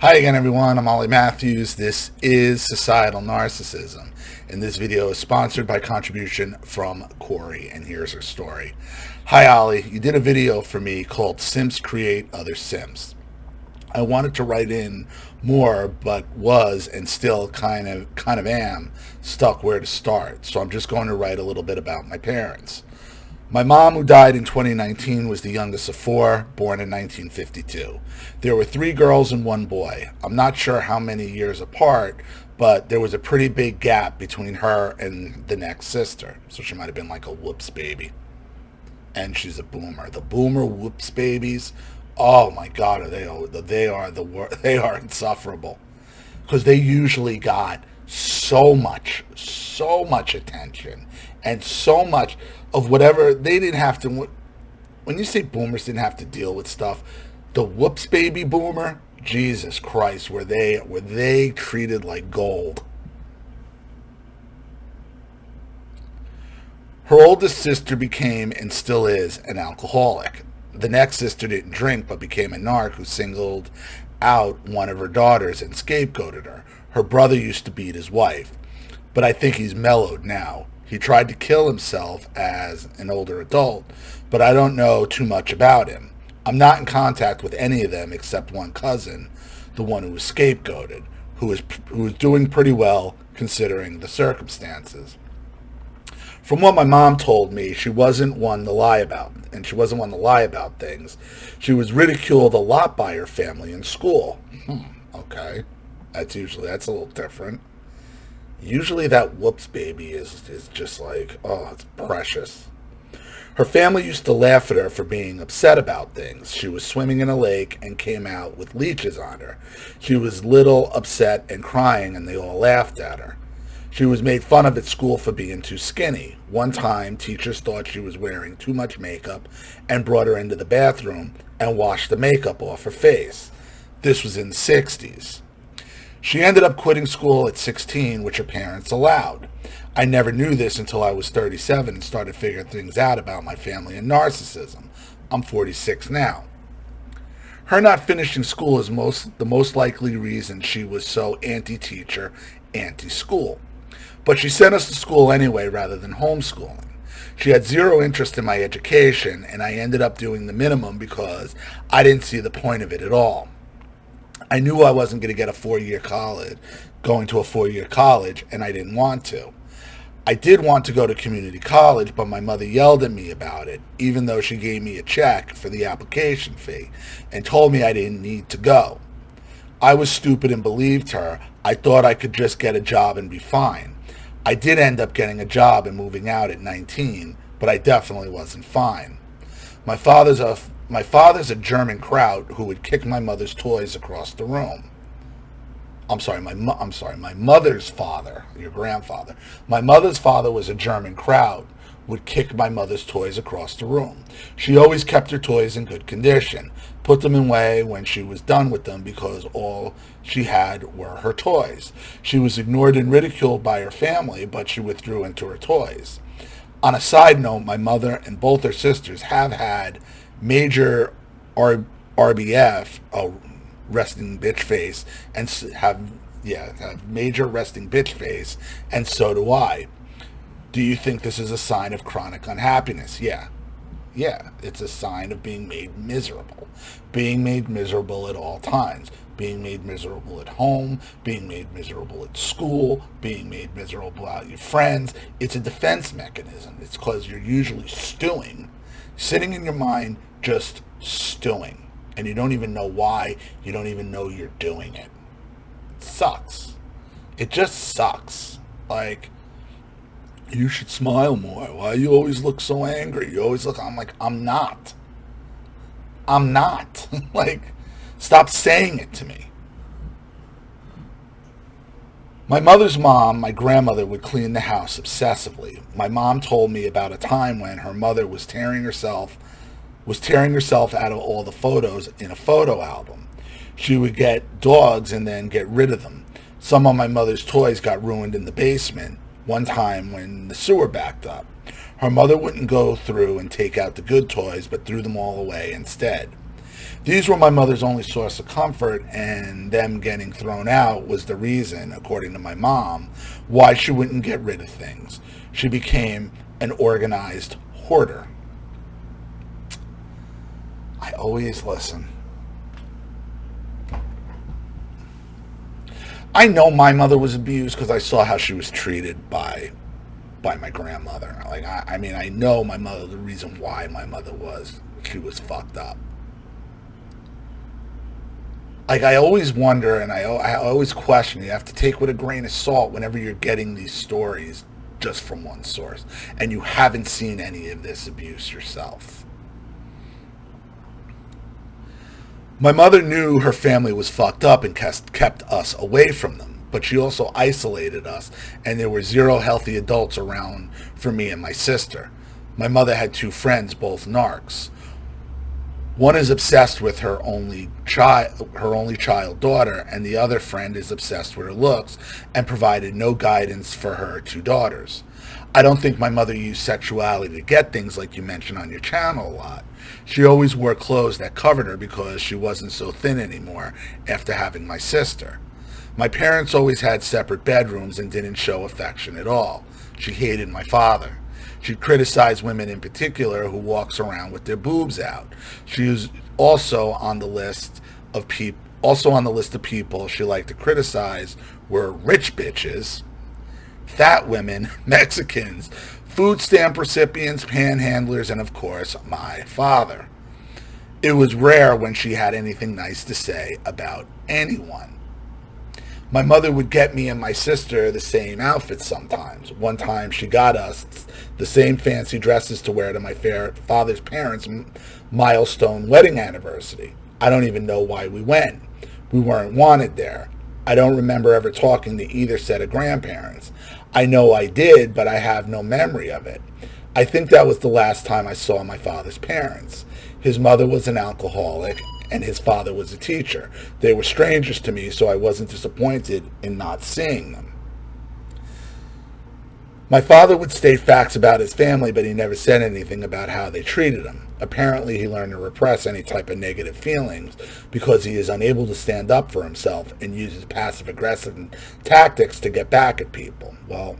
Hi again, everyone. I'm Ollie Matthews. This is Societal Narcissism, and this video is sponsored by contribution from Corey, and here's her story. Hi, Ollie. You did a video for me called Simps Create Other Simps. I wanted to write in more, but was and still kind of am stuck where to start, so I'm just going to write a little bit about my parents. My mom, who died in 2019, was the youngest of four, born in 1952. There were 3 girls and 1 boy. I'm not sure how many years apart, but there was a pretty big gap between her and the next sister, so she might have been like a whoops baby. And she's a boomer. The boomer whoops babies, oh my God, they are insufferable, because they usually got so much attention and so much of whatever they didn't have to. When you say boomers didn't have to deal with stuff, the whoops baby boomer, Jesus Christ, were they treated like gold. Her oldest sister became, and still is, an alcoholic. The next sister didn't drink but became a narc who singled out one of her daughters and scapegoated her. Her brother used to beat his wife, but I think he's mellowed now. He tried to kill himself as an older adult, but I don't know too much about him. I'm not in contact with any of them except one cousin, the one who was scapegoated, who was doing pretty well considering the circumstances. From what my mom told me, she wasn't one to lie about things. She was ridiculed a lot by her family in school. Okay, that's a little different. Usually that whoops baby is just like, oh, it's precious. Her family used to laugh at her for being upset about things. She was swimming in a lake and came out with leeches on her. She was little, upset, and crying, and they all laughed at her. She was made fun of at school for being too skinny. One time, teachers thought she was wearing too much makeup and brought her into the bathroom and washed the makeup off her face. This was in the 60s. She ended up quitting school at 16, which her parents allowed. I never knew this until I was 37 and started figuring things out about my family and narcissism. I'm 46 now. Her not finishing school is the most likely reason she was so anti-teacher, anti-school. But she sent us to school anyway rather than homeschooling. She had zero interest in my education, and I ended up doing the minimum because I didn't see the point of it at all. I knew I wasn't going to get going to a 4-year college, and I didn't want to. I did want to go to community college, but my mother yelled at me about it, even though she gave me a check for the application fee and told me I didn't need to go. I was stupid and believed her. I thought I could just get a job and be fine. I did end up getting a job and moving out at 19, but I definitely wasn't fine. My father's a German kraut who would kick my mother's toys across the room. My mother's father, your grandfather. My mother's father was a German kraut, would kick my mother's toys across the room. She always kept her toys in good condition, put them away when she was done with them because all she had were her toys. She was ignored and ridiculed by her family, but she withdrew into her toys. On a side note, my mother and both her sisters have had major RBF, resting bitch face, and have major resting bitch face, and so do I. Do you think this is a sign of chronic unhappiness? Yeah, it's a sign of being made miserable. Being made miserable at all times. Being made miserable at home, being made miserable at school, being made miserable out with your friends. It's a defense mechanism. It's because you're usually stewing, sitting in your mind, just stewing. And you don't even know why. You don't even know you're doing it. It sucks. It just sucks. Like, you should smile more. Why you always look so angry? You always look, I'm like, I'm not. Like, stop saying it to me. My mother's mom, my grandmother, would clean the house obsessively. My mom told me about a time when her mother was tearing herself out of all the photos in a photo album. She would get dogs and then get rid of them. Some of my mother's toys got ruined in the basement one time when the sewer backed up. Her mother wouldn't go through and take out the good toys, but threw them all away instead. These were my mother's only source of comfort, and them getting thrown out was the reason, according to my mom, why she wouldn't get rid of things. She became an organized hoarder. I always listen. I know my mother was abused because I saw how she was treated by my grandmother. Like, I mean, I know my mother, the reason why my mother she was fucked up. Like, I always wonder, and I always question, you have to take with a grain of salt whenever you're getting these stories just from one source, and you haven't seen any of this abuse yourself. My mother knew her family was fucked up and kept us away from them, but she also isolated us, and there were zero healthy adults around for me and my sister. My mother had two friends, both narcs. One is obsessed with her only child daughter, and the other friend is obsessed with her looks and provided no guidance for her two daughters. I don't think my mother used sexuality to get things like you mentioned on your channel a lot. She always wore clothes that covered her because she wasn't so thin anymore after having my sister. My parents always had separate bedrooms and didn't show affection at all. She hated my father. She criticized women in particular who walks around with their boobs out. She was also on the list of people she liked to criticize were rich bitches, fat women, Mexicans, food stamp recipients, panhandlers, and of course, my father. It was rare when she had anything nice to say about anyone. My mother would get me and my sister the same outfits sometimes. One time she got us the same fancy dresses to wear to my father's parents' milestone wedding anniversary. I don't even know why we went. We weren't wanted there. I don't remember ever talking to either set of grandparents. I know I did, but I have no memory of it. I think that was the last time I saw my father's parents. His mother was an alcoholic, and his father was a teacher. They were strangers to me, so I wasn't disappointed in not seeing them. My father would state facts about his family, but he never said anything about how they treated him. Apparently, he learned to repress any type of negative feelings because he is unable to stand up for himself and uses passive-aggressive tactics to get back at people. Well,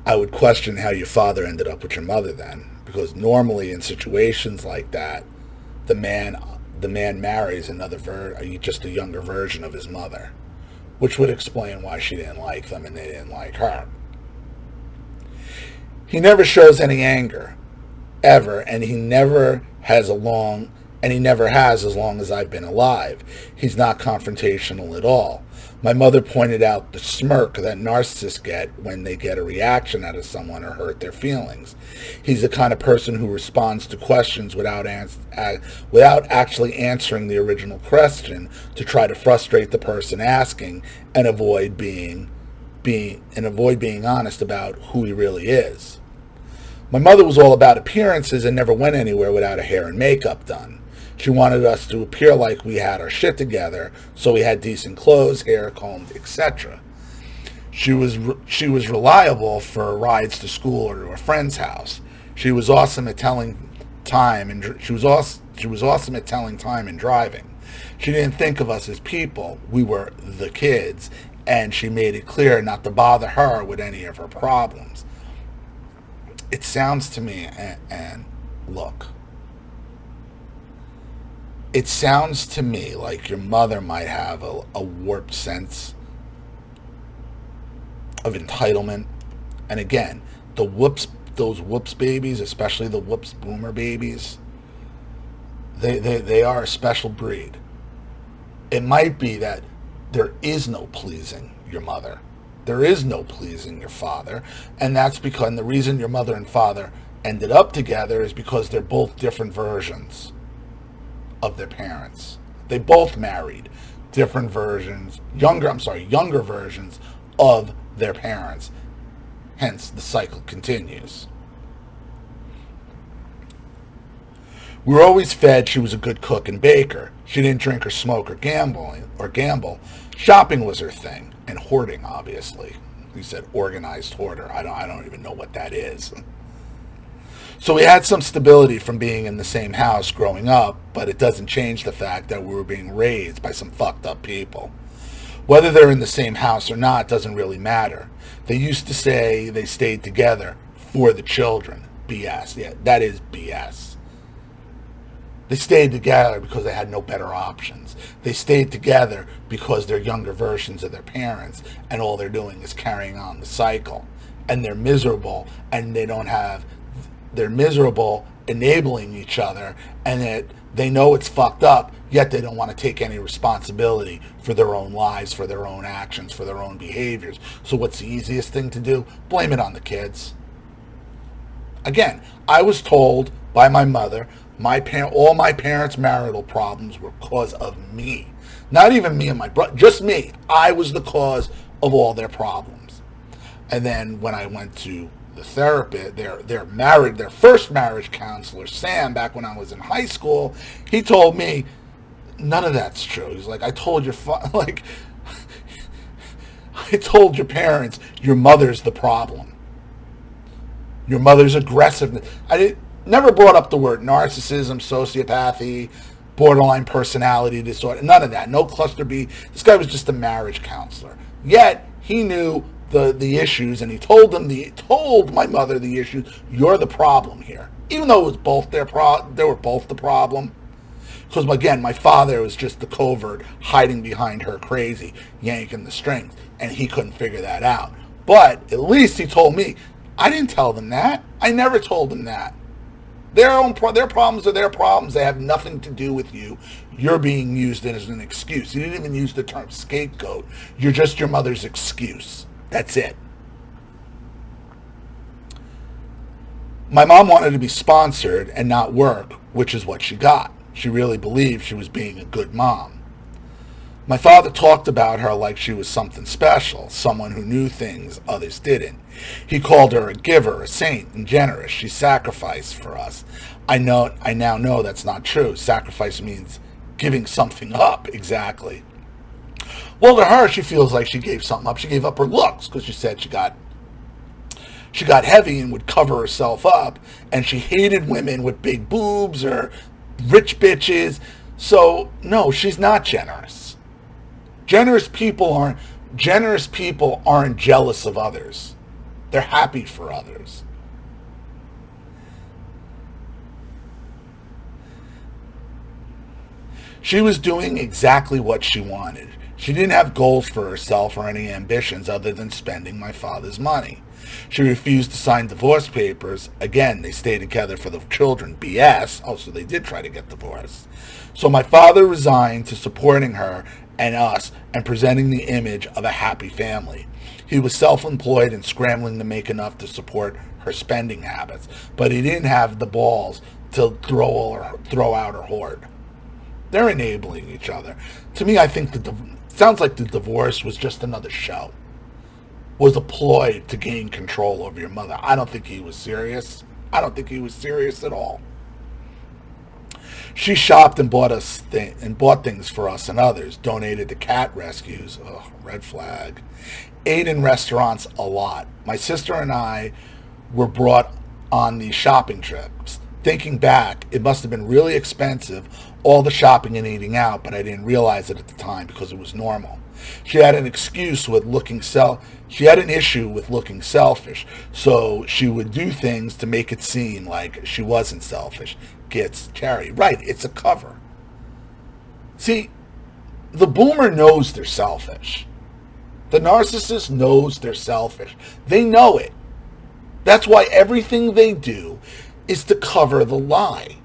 I would question how your father ended up with your mother then, because normally in situations like that, the man marries just a younger version of his mother, which would explain why she didn't like them and they didn't like her. He never shows any anger, ever, and he never has as long as I've been alive. He's not confrontational at all. My mother pointed out the smirk that narcissists get when they get a reaction out of someone or hurt their feelings. He's the kind of person who responds to questions without actually answering the original question to try to frustrate the person asking and avoid being honest about who he really is. My mother was all about appearances and never went anywhere without her hair and makeup done. She wanted us to appear like we had our shit together, so we had decent clothes, hair combed, etc. She was reliable for rides to school or to a friend's house. She was awesome at telling time, and she was awesome at telling time and driving. She didn't think of us as people. We were the kids, and she made it clear not to bother her with any of her problems. It sounds to me, and look, it sounds to me like your mother might have a warped sense of entitlement. And again, those whoops babies, especially the whoops boomer babies, they are a special breed. It might be that there is no pleasing your mother. There is no pleasing your father. And that's because the reason your mother and father ended up together is because they're both different versions of their parents. They both married different versions, younger versions of their parents. Hence, the cycle continues. We were always fed she was a good cook and baker. She didn't drink or smoke or gamble. Shopping was her thing, and hoarding, obviously. He said organized hoarder. I don't even know what that is. So we had some stability from being in the same house growing up, but it doesn't change the fact that we were being raised by some fucked up people. Whether they're in the same house or not doesn't really matter. They used to say they stayed together for the children. BS. Yeah, that is BS. They stayed together because they had no better options. They stayed together because they're younger versions of their parents, and all they're doing is carrying on the cycle. And they're miserable, and they're miserable enabling each other, and that they know it's fucked up, yet they don't want to take any responsibility for their own lives, for their own actions, for their own behaviors. So what's the easiest thing to do? Blame it on the kids. Again, I was told by my mother, all my parents' marital problems were because of me. Not even me and my brother, just me. I was the cause of all their problems. And then when I went to the therapist, their first marriage counselor, Sam, back when I was in high school, he told me, none of that's true. He's like, I told your parents, your mother's the problem. Your mother's aggressiveness. Never brought up the word narcissism, sociopathy, borderline personality disorder. None of that. No cluster B. This guy was just a marriage counselor. Yet he knew the issues, and he told my mother the issues. You're the problem here, even though it was they were both the problem. Because again, my father was just the covert, hiding behind her crazy, yanking the strings, and he couldn't figure that out. But at least he told me. I didn't tell them that. I never told them that. Their problems are their problems. They have nothing to do with you. You're being used as an excuse. You didn't even use the term scapegoat. You're just your mother's excuse. That's it. My mom wanted to be sponsored and not work, which is what she got. She really believed she was being a good mom. My father talked about her like she was something special, someone who knew things others didn't. He called her a giver, a saint, and generous. She sacrificed for us. I now know that's not true. Sacrifice means giving something up, exactly. Well, to her, she feels like she gave something up. She gave up her looks because she said she got heavy and would cover herself up, and she hated women with big boobs or rich bitches. So, no, she's not generous. Generous people aren't jealous of others. They're happy for others. She was doing exactly what she wanted. She didn't have goals for herself or any ambitions other than spending my father's money. She refused to sign divorce papers. Again, they stayed together for the children. BS. Oh, so they did try to get divorced. So my father resigned to supporting her and us and presenting the image of a happy family. He was self-employed and scrambling to make enough to support her spending habits, but he didn't have the balls to throw out her hoard. They're enabling each other. To me, I think sounds like the divorce was just another show. Was a ploy to gain control over your mother. I don't think he was serious. I don't think he was serious at all. She shopped and bought things for us and others. Donated to cat rescues. Ugh, red flag. Ate in restaurants a lot. My sister and I were brought on these shopping trips. Thinking back, it must have been really expensive, all the shopping and eating out, but I didn't realize it at the time because it was normal. She had an issue with looking selfish, so she would do things to make it seem like she wasn't selfish. Gets charity. Right, it's a cover. See, the boomer knows they're selfish. The narcissist knows they're selfish. They know it. That's why everything they do is to cover the lie.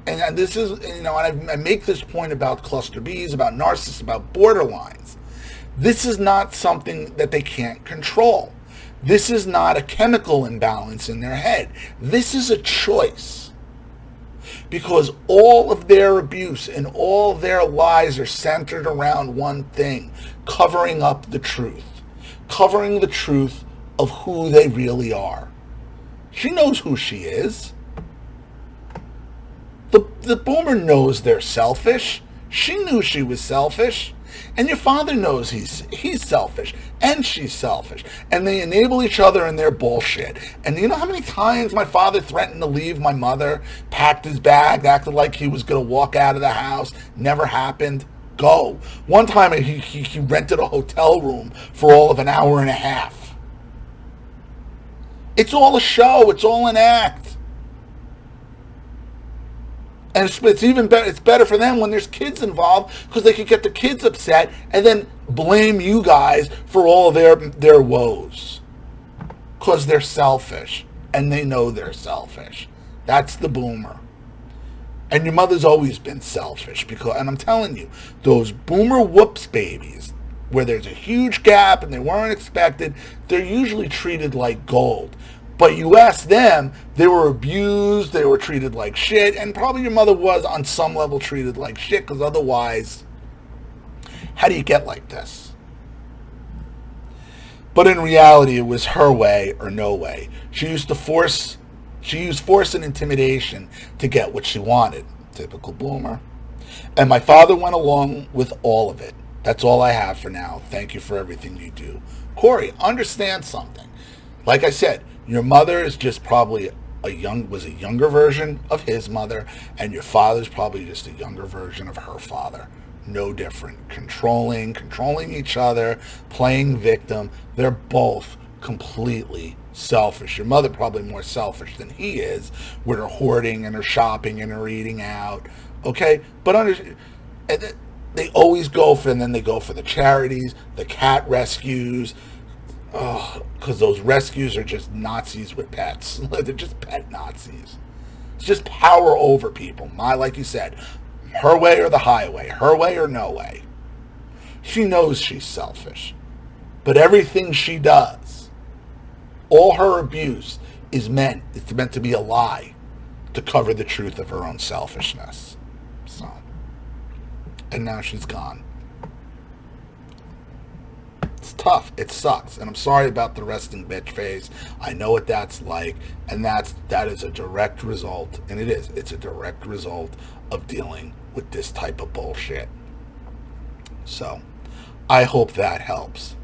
And this is, I make this point about cluster Bs, about narcissists, about borderlines. This is not something that they can't control. This is not a chemical imbalance in their head. This is a choice. Because all of their abuse and all their lies are centered around one thing: covering up the truth. Covering the truth of who they really are. She knows who she is. The boomer knows they're selfish. She knew she was selfish. And your father knows he's selfish, and she's selfish, and they enable each other in their bullshit. And you know how many times my father threatened to leave my mother, packed his bag, acted like he was going to walk out of the house, never happened. Go. One time he rented a hotel room for all of an hour and a half. It's all a show. It's all an act. And it's even better. It's better for them when there's kids involved, because they can get the kids upset and then blame you guys for all their woes, because they're selfish and they know they're selfish. That's the boomer. And your mother's always been selfish, and I'm telling you, those boomer whoops babies, where there's a huge gap and they weren't expected, they're usually treated like gold. But you ask them, they were abused, they were treated like shit, and probably your mother was on some level treated like shit, because otherwise, how do you get like this? But in reality, it was her way or no way. She used force and intimidation to get what she wanted. Typical boomer. And my father went along with all of it. That's all I have for now. Thank you for everything you do. Corey, understand something. Like I said, your mother is just probably was a younger version of his mother, and your father's probably just a younger version of her father. No different. Controlling each other, playing victim. They're both completely selfish. Your mother probably more selfish than he is, with her hoarding and her shopping and her eating out. Okay? But they always go for, and then they go for the charities, the cat rescues. Because those rescues are just Nazis with pets. They're just pet Nazis. It's just power over people. Like you said, her way or the highway, her way or no way. She knows she's selfish, but everything she does, all her abuse it's meant to be a lie to cover the truth of her own selfishness. So, and now she's gone. It's tough. It sucks. And I'm sorry about the resting bitch phase. I know what that's like. And that is a direct result. And it's a direct result of dealing with this type of bullshit. So, I hope that helps.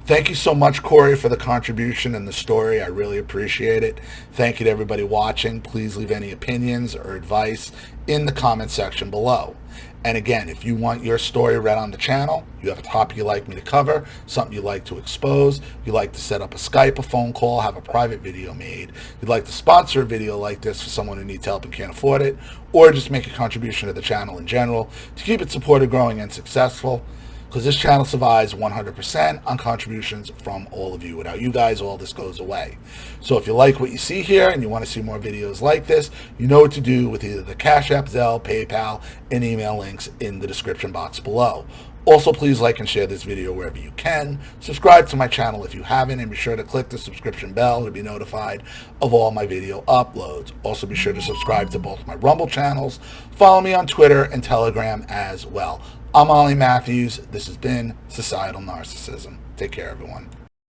Thank you so much, Corey, for the contribution and the story. I really appreciate it. Thank you to everybody watching. Please leave any opinions or advice in the comment section below. And again, if you want your story read on the channel, you have a topic you'd like me to cover, something you'd like to expose, you'd like to set up a Skype, a phone call, have a private video made, you'd like to sponsor a video like this for someone who needs help and can't afford it, or just make a contribution to the channel in general to keep it supported, growing, and successful, because this channel survives 100% on contributions from all of you. Without you guys, all this goes away. So if you like what you see here and you want to see more videos like this, you know what to do with either the Cash App, Zelle, PayPal, and email links in the description box below. Also, please like and share this video wherever you can. Subscribe to my channel if you haven't, and be sure to click the subscription bell to be notified of all my video uploads. Also, be sure to subscribe to both my Rumble channels. Follow me on Twitter and Telegram as well. I'm Ollie Matthews. This has been Societal Narcissism. Take care, everyone.